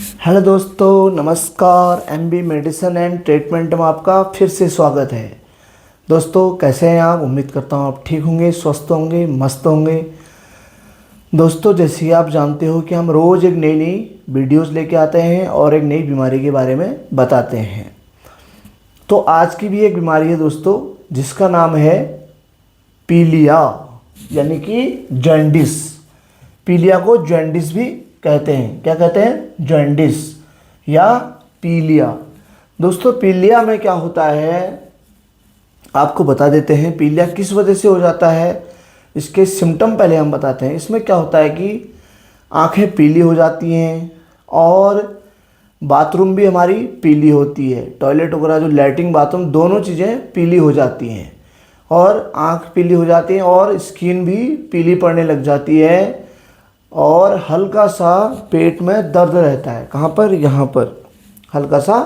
Hello दोस्तों, नमस्कार। MB medicine and treatment में आपका फिर से स्वागत है। दोस्तों, कैसे हैं आप? उम्मीद करता हूँ आप ठीक होंगे, स्वस्थ होंगे, मस्त होंगे। दोस्तों, जैसे कि आप जानते हो कि हम रोज़ एक नई नई वीडियोस लेके आते हैं और एक नई बीमारी के बारे में बताते हैं। तो आज की भी एक बीमारी है दोस्तों, जिसका नाम है पीलिया, यानी कि जॉन्डिस। पीलिया को जॉन्डिस भी कहते हैं। क्या कहते हैं? जॉन्डिस या पीलिया। दोस्तों, पीलिया में क्या होता है आपको बता देते हैं। पीलिया किस वजह से हो जाता है, इसके सिम्टम पहले हम बताते हैं। इसमें क्या होता है कि आंखें पीली हो जाती हैं और बाथरूम भी हमारी पीली होती है। टॉयलेट वगैरह, जो लैट्रिन बाथरूम, दोनों चीज़ें पीली हो जाती हैं और आंख पीली हो जाती है और स्किन भी पीली पड़ने लग जाती है और हल्का सा पेट में दर्द रहता है। कहाँ पर? यहाँ पर हल्का सा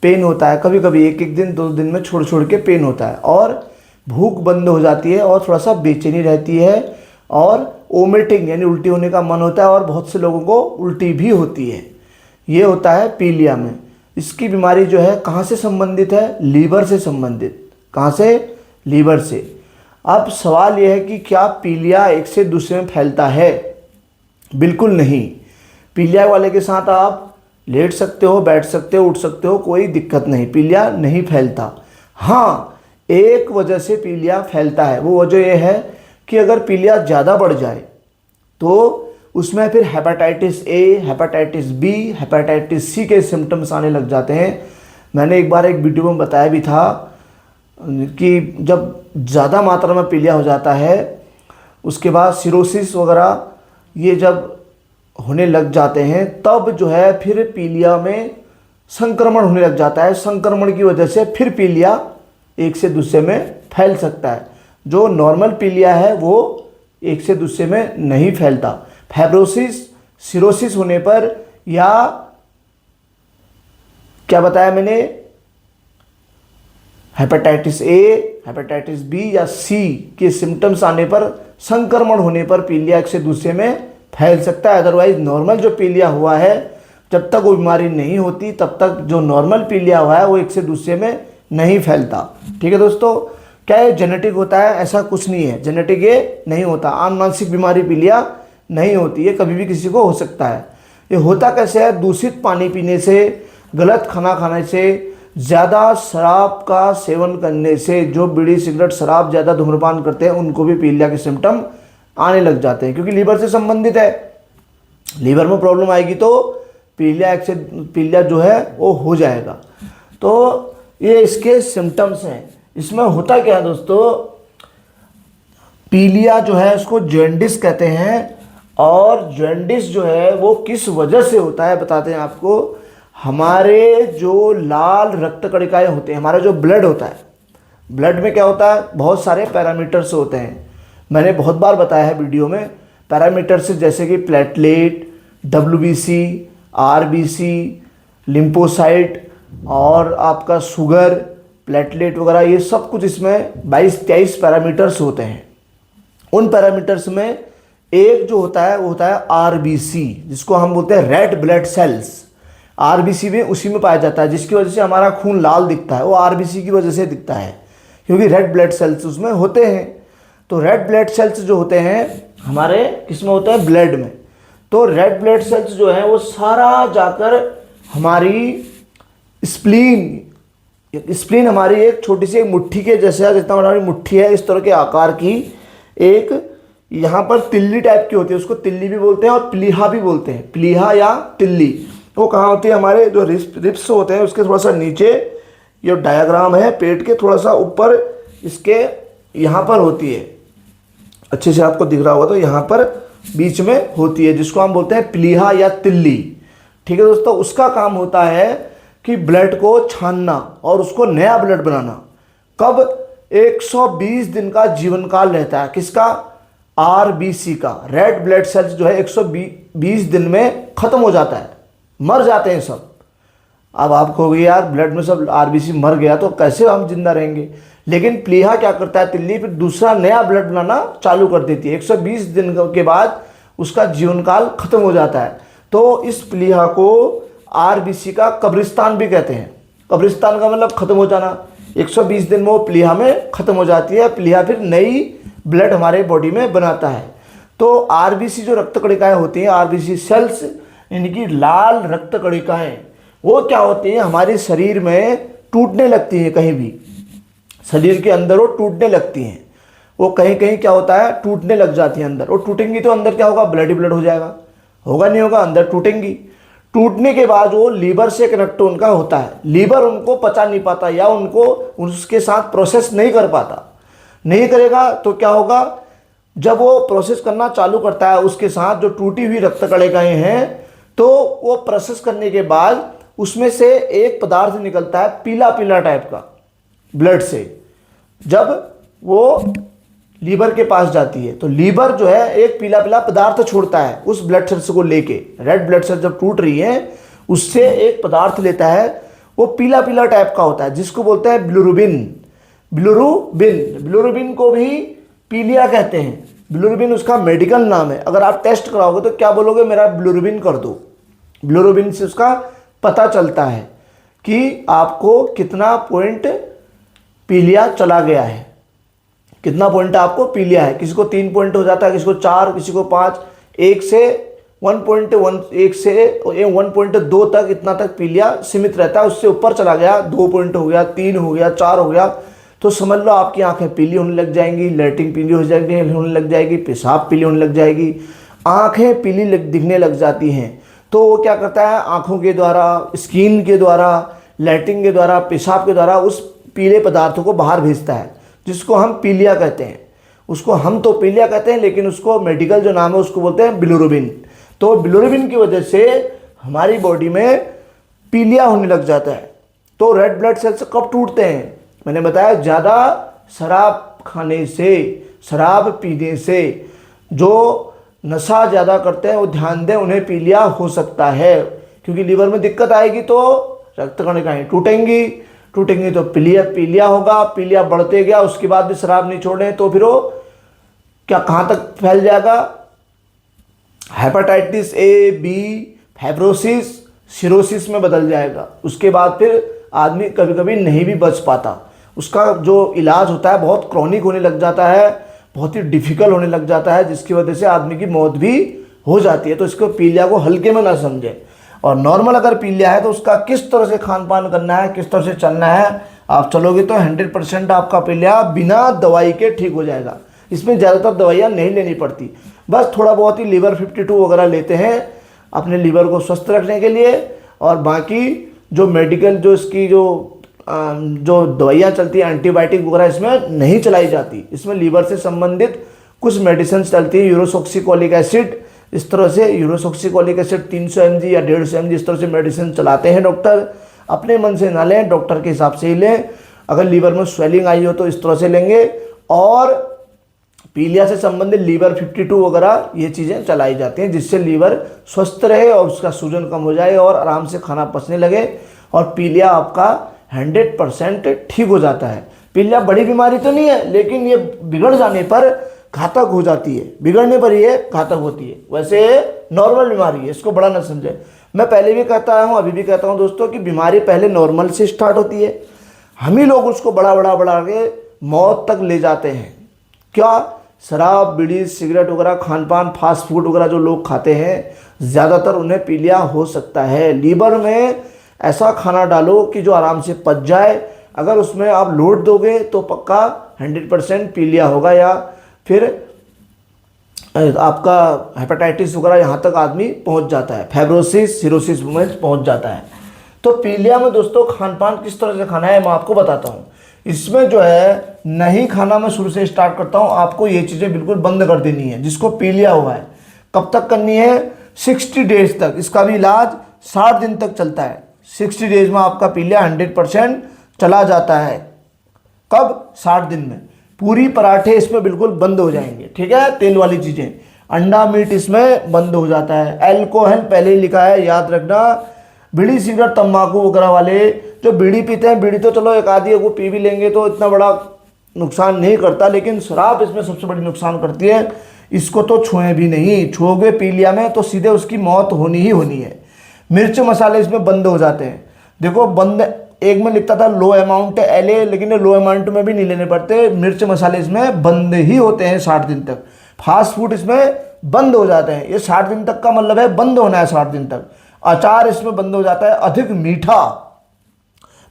पेन होता है। कभी कभी एक एक दिन, दो दिन में छोड़ छोड़ के पेन होता है और भूख बंद हो जाती है और थोड़ा सा बेचैनी रहती है और वोमिटिंग यानी उल्टी होने का मन होता है और बहुत से लोगों को उल्टी भी होती है। ये होता है पीलिया में। इसकी बीमारी जो है कहाँ से संबंधित है? लीवर से संबंधित। कहाँ से? लीवर से। अब सवाल यह है कि क्या पीलिया एक से दूसरे में फैलता है? बिल्कुल नहीं। पीलिया वाले के साथ आप लेट सकते हो, बैठ सकते हो, उठ सकते हो, कोई दिक्कत नहीं। पीलिया नहीं फैलता। हाँ, एक वजह से पीलिया फैलता है। वो वजह यह है कि अगर पीलिया ज़्यादा बढ़ जाए तो उसमें फिर hepatitis A, hepatitis B, hepatitis C के सिम्टम्स आने लग जाते हैं। मैंने एक बार एक वीडियो में बताया भी था कि जब ज़्यादा मात्रा में पीलिया हो जाता है, उसके बाद सिरोसिस वगैरह ये जब होने लग जाते हैं, तब जो है फिर पीलिया में संक्रमण होने लग जाता है। संक्रमण की वजह से फिर पीलिया एक से दूसरे में फैल सकता है। जो नॉर्मल पीलिया है वो एक से दूसरे में नहीं फैलता। फाइब्रोसिस, सिरोसिस होने पर या क्या बताया मैंने, हेपेटाइटिस ए, हेपेटाइटिस बी या सी के सिम्टम्स आने पर, संक्रमण होने पर पीलिया एक से दूसरे में फैल सकता है। अदरवाइज नॉर्मल जो पीलिया हुआ है, जब तक वो बीमारी नहीं होती तब तक जो नॉर्मल पीलिया हुआ है वो एक से दूसरे में नहीं फैलता। ठीक है दोस्तों। क्या ये जेनेटिक होता है? ऐसा कुछ नहीं है, जेनेटिक ये नहीं होता। आनुवंशिक बीमारी पीलिया नहीं होती, ये कभी भी किसी को हो सकता है। ये होता कैसे है? दूषित पानी पीने से, गलत खाना खाने से, ज़्यादा शराब का सेवन करने से। जो बीड़ी, सिगरेट, शराब ज़्यादा धूम्रपान करते हैं उनको भी पीलिया के सिम्टम आने लग जाते हैं, क्योंकि लीवर से संबंधित है। लीवर में प्रॉब्लम आएगी तो पीलिया जो है वो हो जाएगा। तो ये इसके सिम्टम्स हैं। इसमें होता क्या है दोस्तों, पीलिया जो है उसको जॉन्डिस कहते हैं। और जॉन्डिस जो है वो किस वजह से होता है बताते हैं आपको। हमारे जो लाल रक्त कणिकाएं होते हैं, हमारा जो ब्लड होता है, ब्लड में क्या होता है, बहुत सारे पैरामीटर्स होते हैं। मैंने बहुत बार बताया है वीडियो में। पैरामीटर्स जैसे कि प्लेटलेट, डब्ल्यूबीसी, आरबीसी, लिम्फोसाइट और आपका शुगर, प्लेटलेट वगैरह, ये सब कुछ इसमें 22-23 पैरामीटर्स होते हैं। उन पैरामीटर्स में एक जो होता है वो होता है आरबीसी, जिसको हम बोलते हैं रेड ब्लड सेल्स। आरबीसी भी उसी में पाया जाता है, जिसकी वजह से हमारा खून लाल दिखता है। वो आरबीसी की वजह से दिखता है, क्योंकि रेड ब्लड सेल्स उसमें होते हैं। तो रेड ब्लड सेल्स जो होते हैं हमारे किसमें होते हैं? ब्लड में। तो रेड ब्लड सेल्स जो है वो सारा जाकर हमारी स्प्लीन हमारी एक छोटी सी एक मुट्ठी के जैसे, जितना हमारी मुट्ठी है इस तरह के आकार की, एक यहाँ पर तिल्ली टाइप की होती है, उसको तिल्ली भी बोलते हैं और प्लीहा भी बोलते हैं। प्लीहा या तिल्ली वो कहाँ होती है? हमारे जो रिप्स होते हैं उसके थोड़ा सा नीचे, ये डायग्राम है पेट के थोड़ा सा ऊपर, इसके यहाँ पर होती है। अच्छे से आपको दिख रहा होगा तो यहाँ पर बीच में होती है, जिसको हम बोलते हैं प्लीहा या तिल्ली। ठीक है दोस्तों। उसका काम होता है कि ब्लड को छानना और उसको नया ब्लड बनाना। कब? 120 दिन का जीवन काल रहता है। किसका? आरबीसी का। रेड ब्लड सेल्स जो है 120 दिन में खत्म हो जाता है, मर जाते हैं सब। अब आप कहोगे यार ब्लड में सब आरबीसी मर गया तो कैसे हम जिंदा रहेंगे? लेकिन प्लीहा क्या करता है, तिल्ली फिर दूसरा नया ब्लड बनाना चालू कर देती है। 120 दिन के बाद उसका जीवन काल खत्म हो जाता है। तो इस प्लीहा को आरबीसी का कब्रिस्तान भी कहते हैं। कब्रिस्तान का मतलब खत्म हो जाना। 120 दिन में वो प्लीहा में खत्म हो जाती है। प्लीहा फिर नई ब्लड हमारे बॉडी में बनाता है। तो आरबीसी जो रक्त कणिकाएं होती हैं, आरबीसी सेल्स, इनकी लाल रक्त कणिकाएं, वो क्या होती हैं, हमारे शरीर में टूटने लगती हैं। कहीं भी शरीर के अंदर वो टूटने लगती हैं। वो कहीं कहीं क्या होता है, टूटने लग जाती हैं अंदर। वो टूटेंगी तो अंदर क्या होगा, ब्लड ही ब्लड हो जाएगा। होगा नहीं होगा, अंदर टूटेंगी। टूटने के बाद वो लीवर से कनेक्ट उनका होता है। लीवर उनको पचा नहीं पाता या उनको उसके साथ प्रोसेस नहीं कर पाता। नहीं करेगा तो क्या होगा, जब वो प्रोसेस करना चालू करता है उसके साथ जो टूटी हुई रक्त कणिकाएं हैं, तो वो प्रोसेस करने के बाद उसमें से एक पदार्थ निकलता है पीला पीला टाइप का ब्लड से। जब वो लीवर के पास जाती है तो लीवर जो है एक पीला पीला पदार्थ छोड़ता है उस ब्लड सेल्स को लेके। रेड ब्लड सेल्स जब टूट रही है उससे एक पदार्थ लेता है, वो पीला पीला टाइप का होता है, जिसको बोलते हैं बिलिरुबिन। बिलिरुबिन को भी पीलिया कहते हैं। बिलिरुबिन उसका मेडिकल नाम है। अगर आप टेस्ट कराओगे तो क्या बोलोगे, मेरा बिलिरुबिन कर दो। बिलिरुबिन से उसका पता चलता है कि आपको कितना पॉइंट पीलिया चला गया है, कितना पॉइंट आपको पीलिया है। किसी को 3 पॉइंट हो जाता है, किसी को 4, किसी को 5, 1 से 1.2 तक, इतना तक पीलिया सीमित रहता है। उससे ऊपर चला गया, 2 पॉइंट हो गया, 3 हो गया, 4 हो गया, तो समझ लो आपकी आंखें पीली होने लग जाएंगी, लैट्रिन पीली होने लग जाएगी, पेशाब पीली होने लग जाएगी, आंखें पीली दिखने लग जाती हैं। तो वो क्या करता है, आंखों के द्वारा, स्किन के द्वारा, लैट्रिन के द्वारा, पेशाब के द्वारा उस पीले पदार्थों को बाहर भेजता है, जिसको हम पीलिया कहते हैं। उसको हम तो पीलिया कहते हैं, लेकिन उसको मेडिकल जो नाम है उसको बोलते हैं बिलिरुबिन। तो बिलिरुबिन की वजह से हमारी बॉडी में पीलिया होने लग जाता है। तो रेड ब्लड सेल्स कब टूटते हैं, मैंने बताया ज़्यादा शराब खाने से, शराब पीने से। जो नशा ज़्यादा करते हैं वो ध्यान दें, उन्हें पीलिया हो सकता है, क्योंकि लीवर में दिक्कत आएगी तो रक्त कणिकाएं टूटेंगी तो पीलिया होगा। पीलिया बढ़ते गया, उसके बाद भी शराब नहीं छोड़े तो फिर वो क्या कहाँ तक फैल जाएगा, hepatitis A, B, fibrosis, cirrhosis में बदल जाएगा। उसके बाद फिर आदमी कभी कभी नहीं भी बच पाता। उसका जो इलाज होता है बहुत क्रॉनिक होने लग जाता है, बहुत ही डिफिकल्ट होने लग जाता है, जिसकी वजह से आदमी की मौत भी हो जाती है। तो इसको पीलिया को हल्के में ना समझें। और नॉर्मल अगर पीलिया है तो उसका किस तरह से खान पान करना है, किस तरह से चलना है, आप चलोगे तो 100% आपका पीलिया बिना दवाई के ठीक हो जाएगा। इसमें ज़्यादातर दवाइयाँ नहीं लेनी पड़ती, बस थोड़ा बहुत ही लीवर 52 वगैरह लेते हैं अपने लीवर को स्वस्थ रखने के लिए। और बाकी जो मेडिकल जो इसकी जो दवाइयाँ चलती हैं, एंटीबायोटिक वगैरह इसमें नहीं चलाई जाती। इसमें लीवर से संबंधित कुछ मेडिसिन चलती है, यूरोसॉक्सिकोलिक एसिड, इस तरह से यूरोसॉक्सिकोलिक एसिड 300 mg या 150 mg इस तरह से मेडिसिन चलाते हैं डॉक्टर। अपने मन से ना लें, डॉक्टर के हिसाब से ही लें। अगर लीवर में स्वेलिंग आई हो तो इस तरह से लेंगे। और पीलिया से संबंधित लीवर 52 वगैरह ये चीज़ें चलाई जाती हैं, जिससे लीवर स्वस्थ रहे और उसका सूजन कम हो जाए और आराम से खाना पचने लगे और पीलिया आपका 100% ठीक हो जाता है। पीलिया बड़ी बीमारी तो नहीं है, लेकिन ये बिगड़ जाने पर घातक हो जाती है, बिगड़ने पर ये घातक होती है। वैसे नॉर्मल बीमारी है, इसको बड़ा ना समझे। मैं पहले भी कहता हूँ, अभी भी कहता हूँ दोस्तों, कि बीमारी पहले नॉर्मल से स्टार्ट होती है, हम ही लोग उसको बढ़ा के मौत तक ले जाते हैं। क्या, शराब, बीड़ी, सिगरेट वगैरह, खान पान, फास्ट फूड वगैरह जो लोग खाते हैं, ज़्यादातर उन्हें पीलिया हो सकता है। लीवर में ऐसा खाना डालो कि जो आराम से पच जाए। अगर उसमें आप लोड दोगे तो पक्का 100% पीलिया होगा, या फिर आपका हेपेटाइटिस वगैरह यहाँ तक आदमी पहुँच जाता है, फाइब्रोसिस, सिरोसिस में पहुँच जाता है। तो पीलिया में दोस्तों खान पान किस तरह से खाना है मैं आपको बताता हूँ। इसमें जो है नहीं खाना मैं शुरू से स्टार्ट करता हूँ। आपको ये चीज़ें बिल्कुल बंद कर देनी है जिसको पीलिया हुआ है। कब तक करनी है? 60 डेज तक। इसका भी इलाज 60 दिन तक चलता है। 60 डेज में आपका पीलिया 100% चला जाता है। कब? 60 दिन में। पूरी पराठे इसमें बिल्कुल बंद हो जाएंगे, ठीक है, तेल वाली चीज़ें, अंडा मीट इसमें बंद हो जाता है। अल्कोहल पहले ही लिखा है, याद रखना। बीड़ी, सिगरेट, तंबाकू वगैरह वाले जो बीड़ी पीते हैं, बीड़ी तो चलो एक आधी को पी भी लेंगे तो इतना बड़ा नुकसान नहीं करता, लेकिन शराब इसमें सबसे बड़ी नुकसान करती है। इसको तो छुएं भी नहीं, छुओगे पीलिया में तो सीधे उसकी मौत होनी ही होनी है। मिर्च मसाले इसमें बंद हो जाते हैं। देखो बंद, एक में लिखता था लो अमाउंट LA, लेकिन लो अमाउंट में भी नहीं लेने पड़ते, मिर्च मसाले इसमें बंद ही होते हैं 60 दिन तक। फास्ट फूड इसमें बंद हो जाते हैं, ये 60 दिन तक का मतलब है बंद होना है 60 दिन तक। अचार इसमें बंद हो जाता है। अधिक मीठा,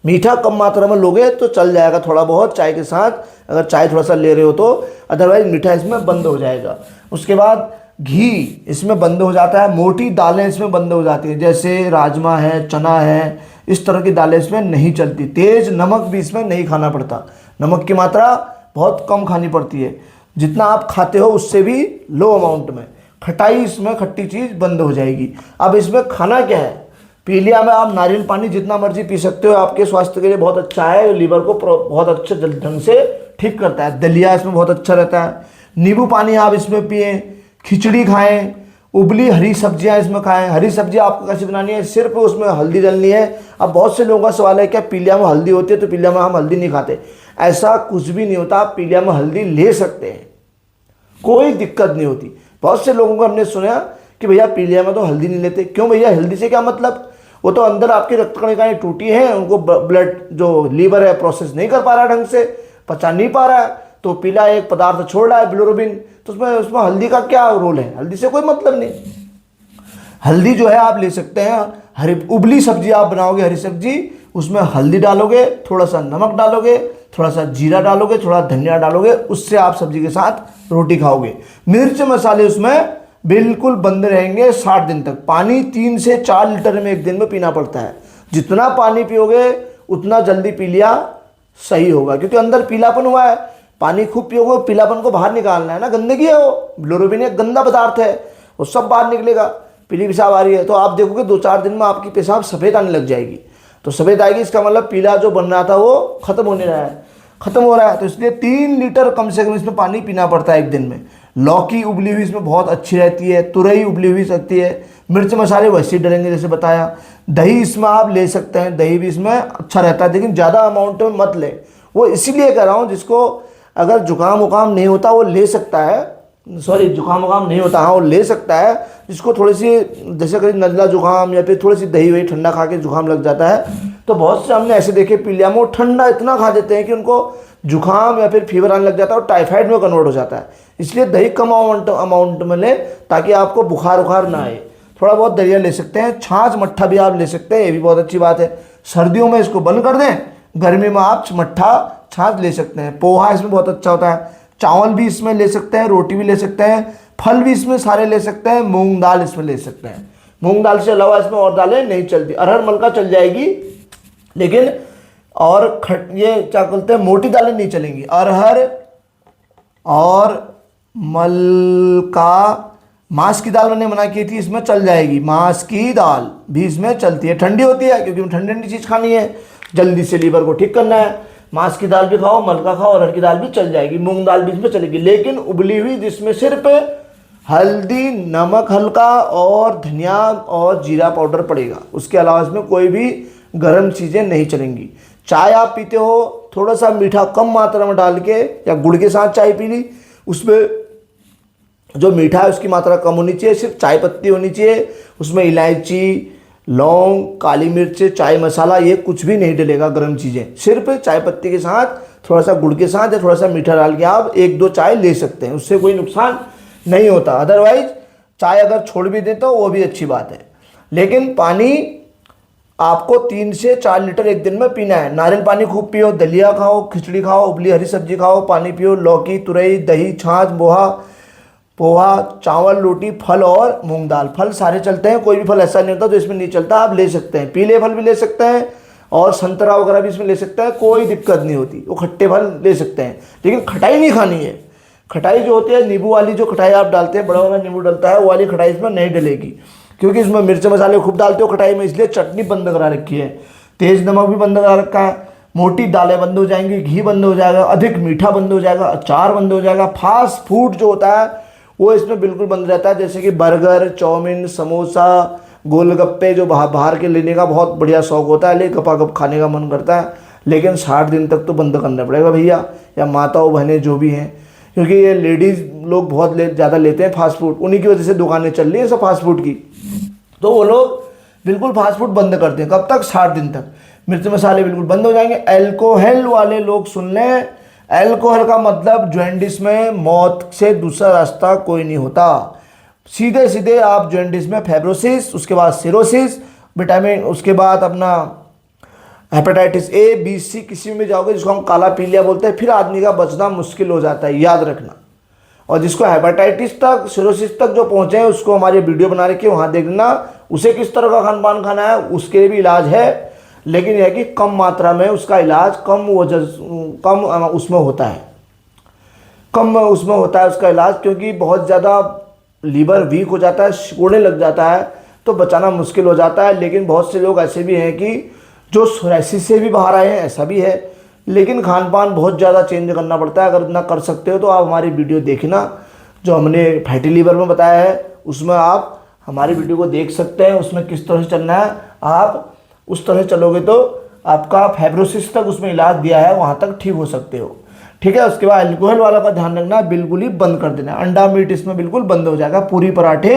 मीठा कम मात्रा में लोगे तो चल जाएगा थोड़ा बहुत चाय के साथ, अगर चाय थोड़ा सा ले रहे हो तो, अदरवाइज मीठा इसमें बंद हो जाएगा। उसके बाद घी इसमें बंद हो जाता है। मोटी दालें इसमें बंद हो जाती हैं, जैसे राजमा है, चना है, इस तरह की दालें इसमें नहीं चलती। तेज नमक भी इसमें नहीं खाना पड़ता, नमक की मात्रा बहुत कम खानी पड़ती है, जितना आप खाते हो उससे भी लो अमाउंट में। खटाई, इसमें खट्टी चीज़ बंद हो जाएगी। अब इसमें खाना क्या है, पीलिया में आप नारियल पानी जितना मर्जी पी सकते हो, आपके स्वास्थ्य के लिए बहुत अच्छा है, लीवर को बहुत अच्छे ढंग से ठीक करता है। दलिया इसमें बहुत अच्छा रहता है। नींबू पानी आप इसमें पिएं, खिचड़ी खाएं, उबली हरी सब्जियां इसमें खाएं। हरी सब्जियां आपको कैसे बनानी है, सिर्फ उसमें हल्दी डालनी है। अब बहुत से लोगों का सवाल है क्या पीलिया में हल्दी होती है तो पीलिया में हम हल्दी नहीं खाते, ऐसा कुछ भी नहीं होता। आप पीलिया में हल्दी ले सकते हैं, कोई दिक्कत नहीं होती। बहुत से लोगों को हमने सुना कि भैया पीलिया में तो हल्दी नहीं लेते, क्यों भैया, हल्दी से क्या मतलब, वो तो अंदर आपकी रक्त कणिकाएं टूटी हैं, उनको ब्लड जो लीवर है प्रोसेस नहीं कर पा रहा है, ढंग से पचा नहीं पा रहा है, तो पीला एक पदार्थ छोड़ रहा है बिलिरुबिन, तो उसमें हल्दी का क्या रोल है, हल्दी से कोई मतलब नहीं। हल्दी जो है आप ले सकते हैं, हरी उबली सब्जी आप बनाओगे, हरी सब्जी, उसमें हल्दी डालोगे, थोड़ा सा नमक डालोगे, थोड़ा सा जीरा डालोगे, थोड़ा धनिया डालोगे, उससे आप सब्जी के साथ रोटी खाओगे। मिर्च मसाले उसमें बिल्कुल बंद रहेंगे 60 दिन तक। पानी 3 से 4 लीटर में एक दिन में पीना पड़ता है। जितना पानी पियोगे उतना जल्दी पीलिया सही होगा, क्योंकि अंदर पीलापन हुआ है। पानी खूब पियोगे, पीलापन को बाहर निकालना है ना, गंदगी है वो, बिलिरुबिन एक गंदा पदार्थ है, वो सब बाहर निकलेगा। पीली पेशाब आ रही है तो आप देखोगे 2-4 दिन में आपकी पेशाब सफ़ेद आने लग जाएगी। तो सफ़ेद आएगी, इसका मतलब पीला जो बन रहा था वो खत्म होने रहा है, खत्म हो रहा है। तो इसलिए 3 लीटर कम से कम इसमें पानी पीना पड़ता है एक दिन में। लौकी उबली हुई इसमें बहुत अच्छी रहती है, तुरई उबली हुई सकती है, मिर्च मसाले वैसे डलेंगे जैसे बताया। दही इसमें आप ले सकते हैं, दही भी इसमें अच्छा रहता है, लेकिन ज़्यादा अमाउंट में मत ले। वो इसीलिए कह रहा हूँ जिसको अगर जुकाम उकाम नहीं होता वो ले सकता है, सॉरी जुकाम उकाम नहीं होता, हाँ वो ले सकता है। जिसको थोड़ी सी जैसे कभी नज़ला जुकाम या फिर थोड़ी सी दही वही ठंडा खा के जुकाम लग जाता है, तो बहुत से हमने ऐसे देखे पीलिया में वो ठंडा इतना खा देते हैं कि उनको जुकाम या फिर फीवर आने लग जाता है और टाइफाइड में कन्वर्ट हो जाता है। इसलिए दही कम अमाउंट में लें ताकि आपको बुखार उखार ना आए। थोड़ा बहुत दलिया ले सकते हैं, छाछ मट्ठा भी आप ले सकते हैं, ये भी बहुत अच्छी बात है। सर्दियों में इसको बंद कर दें, गर्मी में आप मट्ठा छाछ ले सकते हैं। पोहा इसमें बहुत अच्छा होता है। चावल भी इसमें ले सकते हैं, रोटी भी ले सकते हैं, फल भी इसमें सारे ले सकते हैं, मूंग दाल इसमें ले सकते हैं। मूंग दाल से अलावा इसमें और दालें नहीं चलती। अरहर मलका चल जाएगी, लेकिन और ये क्या बोलते हैं, मोटी दालें नहीं चलेंगी। अरहर और मलका, मांस की दाल मैंने मना की थी, इसमें चल जाएगी। मांस की दाल भी इसमें चलती है, ठंडी होती है क्योंकि ठंडी ठंडी चीज़ खानी है, जल्दी से लीवर को ठीक करना है। मांस की दाल भी खाओ, मलका खाओ, अरहर की दाल भी चल जाएगी, मूंग दाल भी इसमें चलेगी, लेकिन उबली हुई जिसमें सिर्फ हल्दी, नमक हल्का और धनिया और जीरा पाउडर पड़ेगा, उसके अलावा इसमें कोई भी गर्म चीज़ें नहीं चलेंगी। चाय आप पीते हो, थोड़ा सा मीठा कम मात्रा में डाल के या गुड़ के साथ चाय पी ली, उसमें जो मीठा है उसकी मात्रा कम होनी चाहिए, सिर्फ चाय पत्ती होनी चाहिए, उसमें इलायची, लौंग, काली मिर्च, चाय मसाला, ये कुछ भी नहीं डलेगा गर्म चीज़ें। सिर्फ चाय पत्ती के साथ थोड़ा सा गुड़ के साथ या थोड़ा सा मीठा डाल के आप 1-2 चाय ले सकते हैं, उससे कोई नुकसान नहीं होता। अदरवाइज चाय अगर छोड़ भी दें तो वो भी अच्छी बात है, लेकिन पानी आपको 3 से 4 लीटर एक दिन में पीना है। नारियल पानी खूब पियो, दलिया खाओ, खिचड़ी खाओ, उबली हरी सब्जी खाओ, पानी पियो, लौकी, तुरई, दही, छाछ, पोहा, चावल, रोटी, फल और मूंग दाल। फल सारे चलते हैं, कोई भी फल ऐसा नहीं होता जो इसमें नहीं चलता, आप ले सकते हैं। पीले फल भी ले सकते हैं और संतरा वगैरह भी इसमें ले सकते हैं, कोई दिक्कत नहीं होती। वो खट्टे फल ले सकते हैं, लेकिन खटाई नहीं खानी है। खटाई जो होती है, नींबू वाली जो खटाई आप डालते हैं, बड़ा वाला नींबू डलता है, वो वाली खटाई इसमें नहीं डलेगी, क्योंकि इसमें मिर्च मसाले खूब डालते हो खटाई में, इसलिए चटनी बंद करा रखी है, तेज नमक भी बंद करा रखा है, मोटी दालें बंद हो जाएंगी, घी बंद हो जाएगा, अधिक मीठा बंद हो जाएगा, अचार बंद हो जाएगा। फास्ट फूड जो होता है वो इसमें बिल्कुल बंद रहता है, जैसे कि बर्गर, चाउमीन, समोसा, गोलगप्पे, जो बाहर के लेने का बहुत बढ़िया शौक होता है, ले गपागप खाने का मन करता है, लेकिन 60 दिन तक तो बंद करना पड़ेगा भैया, या माताओं बहनें जो भी हैं, क्योंकि ये लेडीज़ लोग बहुत ज़्यादा लेते हैं फास्ट फूड, उन्हीं की वजह से दुकानें चल रही हैं सब फास्ट फूड की। तो वो लोग बिल्कुल फास्ट फूड बंद कर दें। कब तक? 60 दिन तक। मिर्च मसाले बिल्कुल बंद हो जाएंगे। अल्कोहल वाले लोग सुन लें, अल्कोहल का मतलब जॉइंटिस में मौत से दूसरा रास्ता कोई नहीं होता। सीधे सीधे आप जॉइंटिस में फाइब्रोसिस, उसके बाद सिरोसिस, विटामिन, उसके बाद अपना हेपेटाइटिस ए बी सी किसी में जाओगे, जिसको हम काला पीलिया बोलते हैं, फिर आदमी का बचना मुश्किल हो जाता है, याद रखना। और जिसको हेपेटाइटिस तक, सिरोसिस तक जो पहुंचे हैं, उसको हमारी वीडियो बना रखी है, वहाँ देखना। उसे किस तरह का खान पान खाना है, उसके भी इलाज है, लेकिन यह कि कम मात्रा में उसका इलाज, कम उसमें होता है, कम उसमें होता है उसका इलाज, क्योंकि बहुत ज़्यादा लीवर वीक हो जाता है, सिकुड़ने लग जाता है, तो बचाना मुश्किल हो जाता है। लेकिन बहुत से लोग ऐसे भी हैं कि जो सोराइसिस से भी बाहर आए हैं, ऐसा भी है। लेकिन खान पान बहुत ज़्यादा चेंज करना पड़ता है। अगर इतना कर सकते हो तो आप हमारी वीडियो देखना, जो हमने फैटी लीवर में बताया है, उसमें आप हमारी वीडियो को देख सकते हैं। उसमें किस तरह से चलना है, आप उस तरह से चलोगे तो आपका फाइब्रोसिस तक उसमें इलाज दिया है, वहाँ तक ठीक हो सकते हो। ठीक है। उसके बाद अल्कोहल वाला का ध्यान रखना, बिल्कुल ही बंद कर देना। अंडा मीट इसमें बिल्कुल बंद हो जाएगा। पूरी पराठे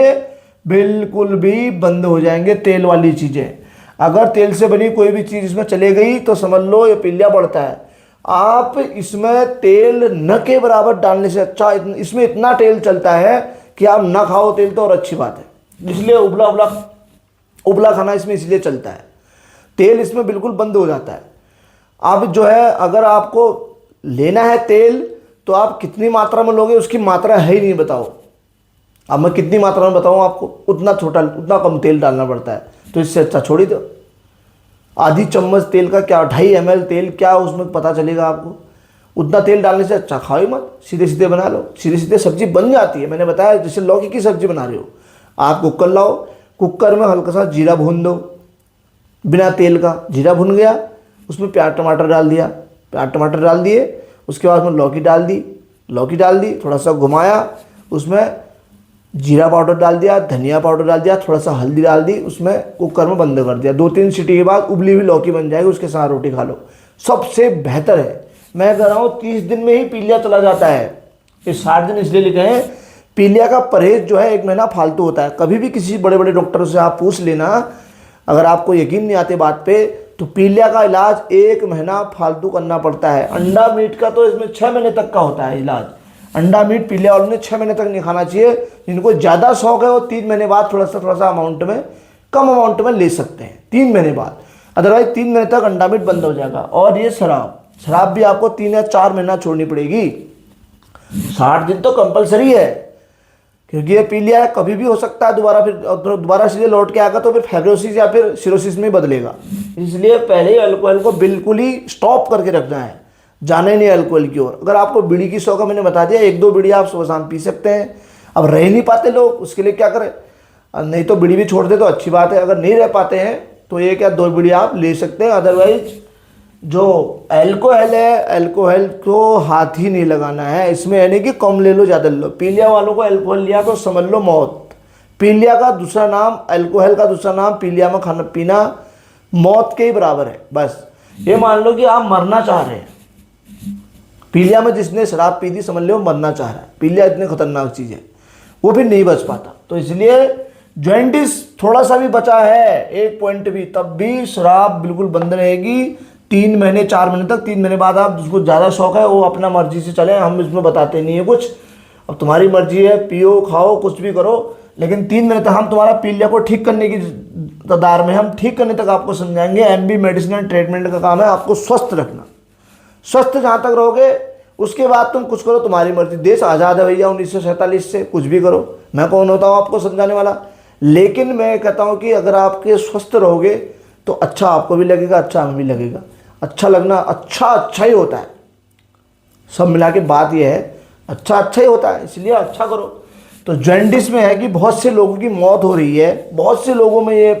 बिल्कुल भी बंद हो जाएंगे। तेल वाली चीज़ें, अगर तेल से बनी कोई भी चीज़ इसमें चले गई तो समझ लो ये पीलिया बढ़ता है। आप इसमें तेल न के बराबर डालने से अच्छा, इसमें इतना तेल चलता है कि आप ना खाओ तेल तो और अच्छी बात है। इसलिए उबला खाना इसमें इसलिए चलता है। तेल इसमें बिल्कुल बंद हो जाता है। अब जो है, अगर आपको लेना है तेल तो आप कितनी मात्रा में लोगे, उसकी मात्रा है ही नहीं, बताओ। अब मैं कितनी मात्रा में बताऊँ आपको, उतना कम तेल डालना पड़ता है। तो इससे अच्छा छोड़ ही दो। आधी चम्मच तेल का क्या, 2.5 ml तेल क्या उसमें पता चलेगा आपको। उतना तेल डालने से अच्छा खाओ ही मत, सीधे सीधे बना लो। सीधे सीधे सब्जी बन जाती है। मैंने बताया, जैसे लौकी की सब्जी बना रहे हो, आप कुकर लाओ, कुकर में हल्का सा जीरा भून दो, बिना तेल का। जीरा भुन गया, उसमें प्याज टमाटर डाल दिया, प्याज टमाटर डाल दिए, उसके बाद उसमें लौकी डाल दी, थोड़ा सा घुमाया, उसमें जीरा पाउडर डाल दिया, धनिया पाउडर डाल दिया, थोड़ा सा हल्दी डाल दी, उसमें कुकर में बंद कर दिया। 2-3 सीटी के बाद उबली हुई लौकी बन जाएगी, उसके साथ रोटी खा लो। सबसे बेहतर है। मैं कह रहा हूँ 30 दिन में ही पीलिया चला जाता है। ये 60 दिन इसलिए लिखे हैं। पीलिया का परहेज जो है 1 महीना फालतू होता है। कभी भी किसी बड़े बड़े डॉक्टरों से आप पूछ लेना, अगर आपको यकीन नहीं आते बात पे, तो पीलिया का इलाज 1 महीना फालतू करना पड़ता है। अंडा मीट का तो इसमें 6 महीने तक का होता है इलाज। अंडा मीट पीलिया वालों ने 6 महीने तक नहीं खाना चाहिए। जिनको ज़्यादा शौक है वो 3 महीने बाद थोड़ा सा अमाउंट में, कम अमाउंट में ले सकते हैं 3 महीने बाद। अदरवाइज 3 महीने तक अंडा मीट बंद हो जाएगा। और ये शराब भी आपको 3 या 4 महीना छोड़नी पड़ेगी। 60 दिन तो कंपलसरी है, क्योंकि ये पीलिया कभी भी हो सकता है दोबारा सीधे लौट के आएगा, तो फिर फाइब्रोसिस या फिर सिरोसिस में बदलेगा। इसलिए पहले ही अल्कोहल को बिल्कुल ही स्टॉप करके रखना है, जाने नहीं अल्कोहल की ओर। अगर आपको बीड़ी की शौक है, मैंने बता दिया, 1-2 बीड़ी आप सुबह शाम पी सकते हैं। अब रह नहीं पाते लोग, उसके लिए क्या करें, नहीं तो बीड़ी भी छोड़ दे तो अच्छी बात है। अगर नहीं रह पाते हैं तो 1 या 2 बीड़ी आप ले सकते हैं। अदरवाइज जो अल्कोहल है, अल्कोहल को हाथ ही नहीं लगाना है इसमें। यानी कि कम ले लो, ज़्यादा ले लो। पीलिया वालों को अल्कोहल लिया तो समझ लो मौत। पीलिया का दूसरा नाम, अल्कोहल का दूसरा नाम, पीलिया में खाना पीना मौत के ही बराबर है। बस ये मान लो कि आप मरना चाह रहे हैं। पीलिया में जिसने शराब पी दी, समझ लो मरना चाह रहा है। पीलिया इतनी खतरनाक चीज़ है, वो फिर नहीं बच पाता। तो इसलिए जॉइंटिस थोड़ा सा भी बचा है, 1 पॉइंट भी, तब भी शराब बिल्कुल बंद रहेगी 3 महीने 4 महीने तक। 3 महीने बाद आप, जिसको ज़्यादा शौक है वो अपना मर्जी से चले, हम इसमें बताते नहीं है कुछ। अब तुम्हारी मर्जी है, पियो खाओ कुछ भी करो, लेकिन 3 महीने तक हम तुम्हारा पीलिया को ठीक करने की कगार में, हम ठीक करने तक आपको समझाएंगे। एमबी मेडिसिन एंड ट्रीटमेंट का काम है आपको स्वस्थ रखना। स्वस्थ जहाँ तक रहोगे उसके बाद तुम कुछ करो, तुम्हारी मर्जी। देश आज़ाद है भैया 1947 से, कुछ भी करो। मैं कौन होता हूँ आपको समझाने वाला। लेकिन मैं कहता हूँ कि अगर आपके स्वस्थ रहोगे तो अच्छा आपको भी लगेगा, अच्छा हमें भी लगेगा। अच्छा लगना अच्छा ही होता है। सब मिला के बात यह है, अच्छा ही होता है, इसलिए अच्छा करो। तो जॉइंटिस में है कि बहुत से लोगों की मौत हो रही है, बहुत से लोगों में ये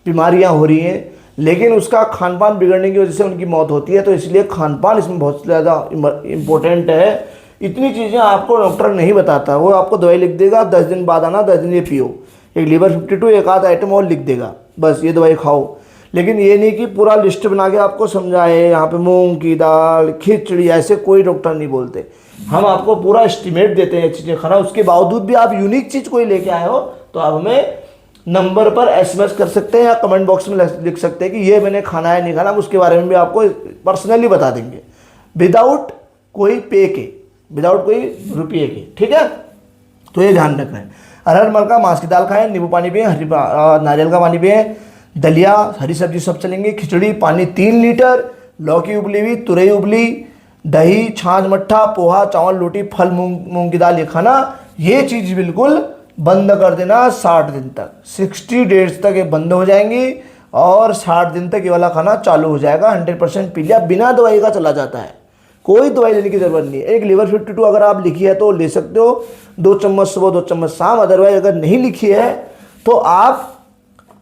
बीमारियां हो रही हैं, लेकिन उसका खान पान बिगड़ने की वजह से उनकी मौत होती है। तो इसलिए खान पान इसमें बहुत ज़्यादा इम्पोर्टेंट है। इतनी चीज़ें आपको डॉक्टर नहीं बताता, वो आपको दवाई लिख देगा, 10 दिन बाद आना, 10 दिन ये पियो, एक लीवर 52 एक आध आइटम और लिख देगा, बस ये दवाई खाओ। लेकिन ये नहीं कि पूरा लिस्ट बना के आपको समझाए, यहाँ पे मूंग की दाल, खिचड़ी, ऐसे कोई डॉक्टर नहीं बोलते। हम आपको पूरा एस्टिमेट देते हैं चीज़ें खाना। उसके बावजूद भी आप यूनिक चीज़ कोई लेके आए हो तो आप हमें नंबर पर एसएमएस कर सकते हैं या कमेंट बॉक्स में लिख सकते हैं कि ये मैंने खाना है नहीं खाना, उसके बारे में भी आपको पर्सनली बता देंगे, विदाउट कोई पे के, विदाउट कोई रुपये के। ठीक है, तो ये ध्यान रखना है। अरहर मल का मांस की दाल खाएं, नींबू पानी पिए, नारियल का पानी पिए, दलिया हरी सब्जी सब चलेंगे, खिचड़ी पानी 3 लीटर, लौकी उबली हुई, तुरई उबली, दही छाछ मट्ठा, पोहा चावल रोटी, फल मूंग की दाल, ये खाना, ये चीज़ बिल्कुल बंद कर देना 60 दिन तक। 60 डेज तक ये बंद हो जाएंगी और 60 दिन तक ये वाला खाना चालू हो जाएगा। 100% पी लिया, बिना दवाई का चला जाता है, कोई दवाई लेने की ज़रूरत नहीं है। एक लिवर 52 अगर आप लिखी है तो ले सकते हो, 2 चम्मच सुबह 2 चम्मच शाम। अदरवाइज अगर नहीं लिखी है तो आप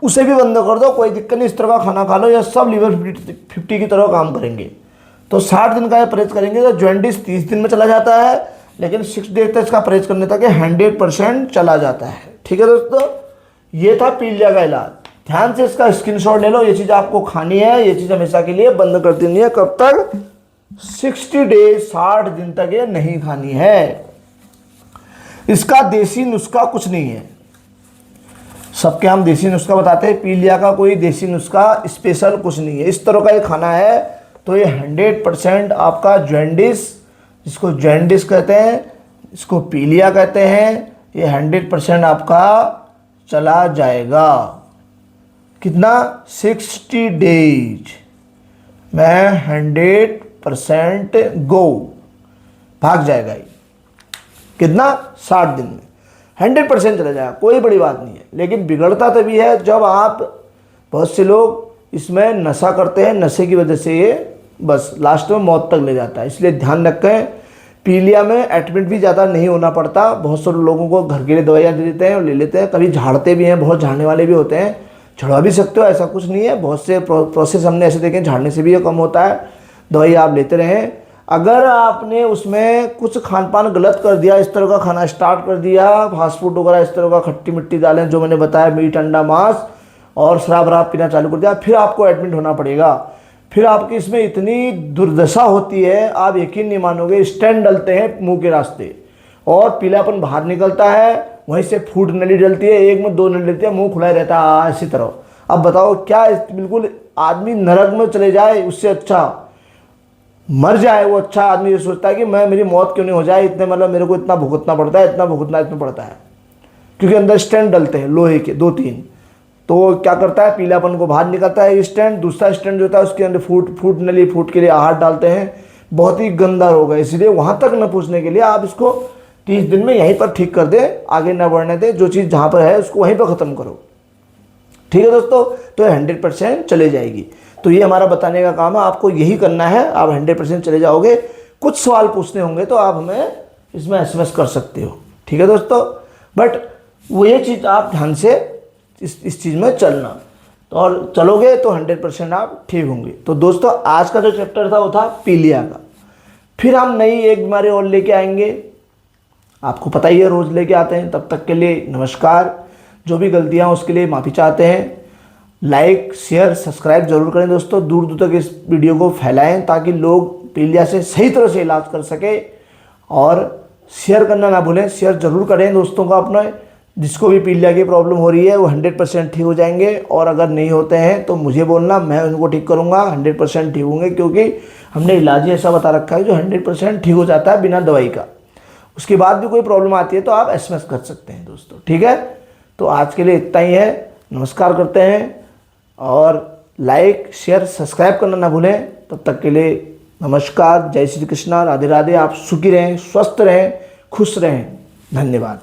उसे भी बंद कर दो, कोई दिक्कत नहीं, इस तरह का खाना खा लो, या सब लिवर 50 की तरह काम करेंगे। तो 60 दिन का ये परहेज करेंगे तो जॉन्डिस 30 दिन में चला जाता है, लेकिन 6 डेज तक इसका परहेज करने तक 100% चला जाता है। ठीक है दोस्तों, ये था पीलिया का इलाज। ध्यान से इसका स्क्रीनशॉट ले लो, ये चीज़ आपको खानी है, ये चीज़ हमेशा के लिए बंद कर देनी है। कब तक? 60 डेज, 60 दिन तक ये नहीं खानी है। इसका देसी नुस्खा कुछ नहीं है, सबके हम देसी नुस्खा बताते हैं, पीलिया का कोई देसी नुस्खा स्पेशल कुछ नहीं है। इस तरह का ये खाना है तो ये 100% आपका जॉन्डिस, जिसको जॉन्डिस कहते हैं, इसको पीलिया कहते हैं, ये 100% आपका चला जाएगा। कितना? 60 डेज में 100% गो, भाग जाएगा ये। कितना? 60 दिन में 100% चला जाएगा, कोई बड़ी बात नहीं है। लेकिन बिगड़ता तभी है जब आप, बहुत से लोग इसमें नशा करते हैं, नशे की वजह से ये बस लास्ट में मौत तक ले जाता है। इसलिए ध्यान रखें, पीलिया में एडमिट भी ज़्यादा नहीं होना पड़ता। बहुत सारे लोगों को घर के लिए दवाइयाँ दे देते हैं और ले लेते हैं, कभी झाड़ते भी हैं, बहुत झाड़ने वाले भी होते हैं, झड़वा भी सकते हो, ऐसा कुछ नहीं है। बहुत से प्रोसेस हमने ऐसे देखे, झाड़ने से भी ये कम होता है। दवाई आप लेते रहें। अगर आपने उसमें कुछ खान पान गलत कर दिया, इस तरह का खाना स्टार्ट कर दिया, फास्ट फूड वगैरह इस तरह का, खट्टी मिट्टी दालें जो मैंने बताया, मीट अंडा मांस, और शराब वराब पीना चालू कर दिया, फिर आपको एडमिट होना पड़ेगा। फिर आपकी इसमें इतनी दुर्दशा होती है, आप यकीन नहीं मानोगे, स्टेंट डलते हैं मुंह के रास्ते और पीलापन बाहर निकलता है, वहीं से फूड नली डलती है, एक में 2 नली डलती है, मुंह खुला ही रहता है इसी तरह। अब बताओ क्या बिल्कुल आदमी नरक में चले जाए, उससे अच्छा मर जाए वो अच्छा। आदमी ये सोचता है कि मैं, मेरी मौत क्यों नहीं हो जाए, इतने मतलब मेरे को इतना भुगतना पड़ता है, इतना पड़ता है, क्योंकि अंदर स्टैंड डलते हैं लोहे के 2-3। तो क्या करता है, पीलापन को बाहर निकलता है ये स्टैंड। दूसरा स्टैंड जो होता है उसके अंदर फूड नली, फूड के लिए आहार डालते हैं, बहुत ही गंदा रोग है। इसलिए वहाँ तक न पहुँचने के लिए आप इसको 30 दिन में यहीं पर ठीक कर दे, आगे न बढ़ने दे, जो चीज़ जहाँ पर है उसको वहीं पर ख़त्म करो। ठीक है दोस्तों, तो 100% चले जाएगी। तो ये हमारा बताने का काम है, आपको यही करना है, आप 100% चले जाओगे। कुछ सवाल पूछने होंगे तो आप हमें इसमें एसएमएस कर सकते हो। ठीक है दोस्तों, बट वो ये चीज़ आप ध्यान से इस चीज़ में चलना, तो और चलोगे तो 100% आप ठीक होंगे। तो दोस्तों, आज का जो चैप्टर था वो था पीलिया का। फिर हम नई एक बीमारी और लेके आएंगे, आपको पता ही है रोज़ लेके आते हैं। तब तक के लिए नमस्कार। जो भी गलतियाँ उसके लिए माफ़ी चाहते हैं। लाइक शेयर सब्सक्राइब जरूर करें दोस्तों, दूर दूर तक इस वीडियो को फैलाएं ताकि लोग पीलिया से सही तरह से इलाज कर सके। और शेयर करना ना भूलें, शेयर ज़रूर करें दोस्तों को अपने, जिसको भी पीलिया की प्रॉब्लम हो रही है वो 100% ठीक हो जाएंगे। और अगर नहीं होते हैं तो मुझे बोलना, मैं उनको ठीक करूँगा, 100% ठीक होंगे, क्योंकि हमने इलाज ही ऐसा बता रखा है जो 100% ठीक हो जाता है बिना दवाई का। उसके बाद भी कोई प्रॉब्लम आती है तो आप एसएमएस कर सकते हैं दोस्तों। ठीक है, तो आज के लिए इतना ही है। नमस्कार करते हैं और लाइक शेयर सब्सक्राइब करना ना भूलें। तब तक के लिए नमस्कार, जय श्री कृष्णा, राधे राधे। आप सुखी रहें, स्वस्थ रहें, खुश रहें। धन्यवाद।